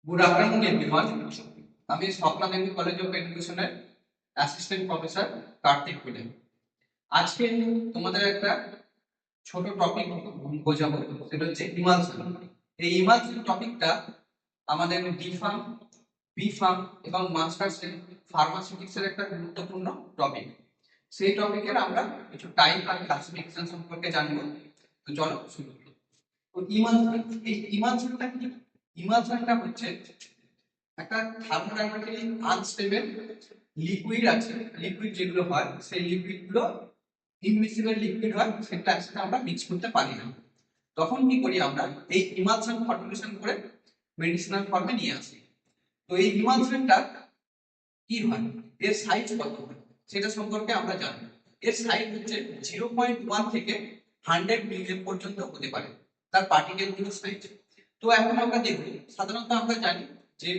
Good afternoon, everyone. আমি স্বপ্না দেবী college of এডুকেশনের assistant professor Kartik কুলে। আজকে তোমাদের একটা ছোট টপিক বোঝাবো, সেটা হচ্ছে ইমালশন। এই ইমালশন টপিকটা আমাদের ডি ফার্ম, বি ফার্ম এবং মাস্টার্স ফার্মাসিউটিক্স এর একটা গুরুত্বপূর্ণ টপিক। সেই টপিকের আমরা কিছু টাইপ আর ক্লাসিফিকেশন সম্পর্কে জানবো। তো চলো শুরু করি। তো ইমালশন, এই ইমালশনটা কি? ইমালশনটা হচ্ছে একটা থার্মোডাইনামিক্যালি আনস্টেবল লিকুইড আছে, লিকুইড যেগুলো হয় সেই লিকুইড গুলো ইনমিসিবল লিকুইড হয়, সেটা একসাথে আমরা মিক্স করতে পারি না। তখন কি করি আমরা? এই ইমালশন ফর্মুলেশন করে মেডিসিনাল ফর্মে নিয়ে আসি। তো এই ইমালশনটা কি হয়, এর সাইজ কত হয় সেটা সম্পর্কে আমরা জানি। এর সাইজ হচ্ছে 0.1 থেকে 100 মিলিয়ন পর্যন্ত হতে পারে তার পার্টিকেল গুলো সাইজ। তো এখন আমরা দেখব, সাধারণত আমরা জানি যে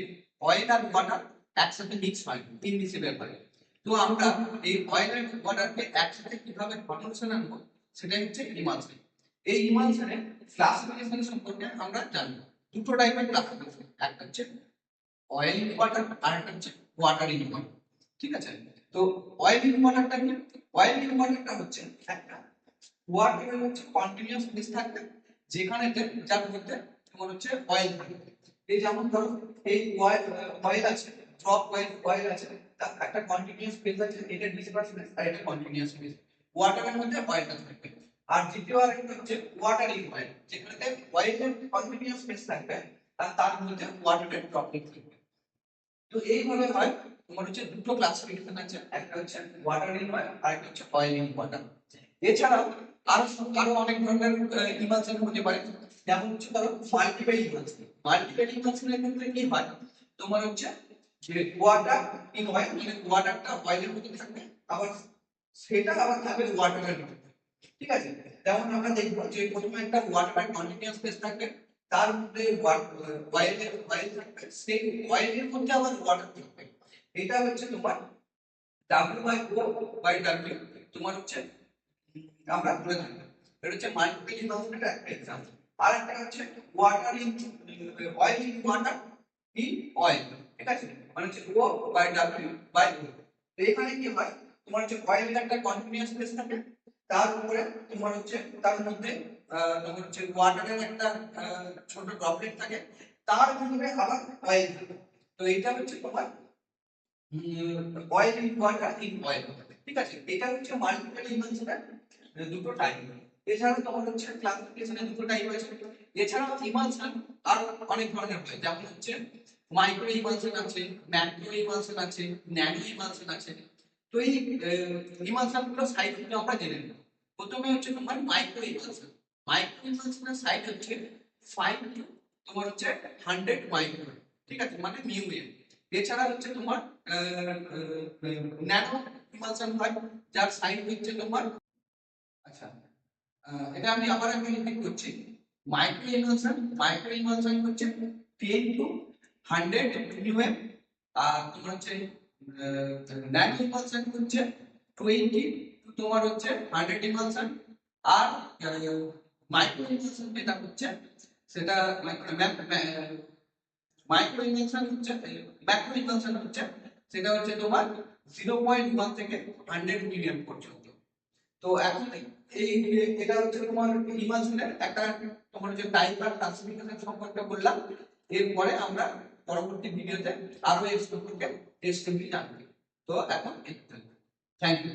অয়েল আর ওয়াটার একসাথে মিক্স হয়, ইনমিসিবল হয়। তো আমরা এই অয়েল আর ওয়াটারকে একসাথে কিভাবে ফর্মুলেশন আনবো সেটাই হচ্ছে ইমালশন। এই ইমালশনের ক্লাসিফিকেশন সম্পর্কে আমরা জানবো। দুটো টাইপের ক্লাসিফিকেশন, একটা হচ্ছে অয়েল ইন ওয়াটার আর একটা হচ্ছে ওয়াটার ইন ওয়াটার। ঠিক আছে? তো অয়েল ইন ওয়াটারটা কি? অয়েল ইন ওয়াটারটা হচ্ছে একটা ওয়াটার হচ্ছে কন্টিনিউয়াস ফেজ থাকবে, যেখানে যার মধ্যে তোমার হচ্ছে অয়েল থাকবে। এই যেমন ধরো এই অয়েল আছে, ড্রপ অয়েল আছে, তার একটা কন্টিনিউয়াস ফেজ আছে, এটা ডিসপার্স ফেজ আর এটা কন্টিনিউয়াস ফেজ। ওয়াটারের মধ্যে অয়েলটা থাকবে। আর দ্বিতীয় আরেকটা হচ্ছে ওয়াটার ইন অয়েল, যেখানে অয়েলের কন্টিনিউয়াস ফেজ থাকবে আর তার মধ্যে ওয়াটারের ড্রপলেট থাকবে। তো এইভাবে হয় তোমার হচ্ছে দুটো ক্লাসিফিকেশন আছে, একটা হচ্ছে ওয়াটার ইন অয়েল আর একটা হচ্ছে অয়েল ইন ওয়াটার। এছাড়াও আরো আরো অনেক ধরনের ইমালশন হতে পারে, যেমন হচ্ছে ধরো মাল্টিপল ইমালশন। মাল্টিপল ইমালশনের ক্ষেত্রে কি হয়, তোমার হচ্ছে যে ওয়াটার ইন অয়েল, মানে ওয়াটারটা অয়েলের মধ্যে থাকবে, আবার সেটা আবার থাকবে ওয়াটারের মধ্যে। ঠিক আছে? যেমন আমরা দেখবো যে প্রথমে একটা ওয়াটার কন্টিনিউয়াস ফেজ থাকবে, তার মধ্যে অয়েল থাকবে, সেই অয়েলের মধ্যে আবার ওয়াটার থাকবে। এটা হচ্ছে তোমার W/O/W তোমার হচ্ছে আমরা ধরে থাকবো। এটা হচ্ছে মাল্টিপল ইমালশনের একটা এক্সাম্পল। আর একটা হচ্ছে water in oil in water in oil. ঠিক আছে? মানে হচ্ছে O/W/O। তো এখানে কি হয়, তোমার হচ্ছে অয়েলের একটা কন্টিনিউয়াস ফেজ থাকে, তার উপরে তোমার হচ্ছে তার মধ্যে তোমার হচ্ছে ওয়াটারের একটা ছোট ড্রপলেট থাকে, তার ভিতরে আবার অয়েল থাকে। তো এটা হচ্ছে তোমার oil in water in oil. ঠিক আছে? এটা হচ্ছে মাল্টিপল ইমালশনের দুটো টাইপ। এছাড়াও তোমার হচ্ছে ক্লাসিফিকেশনে দুটো টাইপ আছে। এছাড়াও ইমালশন আর অনেক ধরনের হয়, যেমন হচ্ছে মাইক্রো ইমালশন আছে, ম্যাক্রো ইমালশন আছে, ন্যানো ইমালশন আছে। তো এই ইমালশন গুলো সাইজ গুলো আমরা জেনে নেব। প্রথমে হচ্ছে তোমার মাইক্রো ইমালশন। মাইক্রো ইমালশনের সাইজ হচ্ছে 5 টু তোমার হচ্ছে 100 মাইক্রো। ঠিক আছে? মানে মিউএম। এছাড়া হচ্ছে তোমার ন্যানো ইমালশন হয়, যার সাইজ হচ্ছে তোমার, আচ্ছা এটা আমি আবার একবার রিপিট করছি। মাইক্রো ইমালশন হচ্ছে 10 টু 100 মিলিওএম। আর তোমার হচ্ছে ন্যানো ইমালশন হচ্ছে 20 টু তোমার হচ্ছে 100 ইমালশন। আর মাইক্রো ইমালশন যেটা হচ্ছে সেটা মাইক্রো ইমালশন হচ্ছে, ম্যাক্রো ইমালশন হচ্ছে সেটা হচ্ছে তোমার 0.1 থেকে 100 মিলিয়ন পর্যন্ত। তো এখন এই এটা হচ্ছে তোমার ইমালশনের একটা তোমার যে টাইপ আর ক্লাসিফিকেশন সম্পর্কে বললাম। এরপরে আমরা পরবর্তী ভিডিওতে আরো এর সম্পর্কে এক্সটেন্ডলি জানবো। তো এখন থ্যাংক ইউ।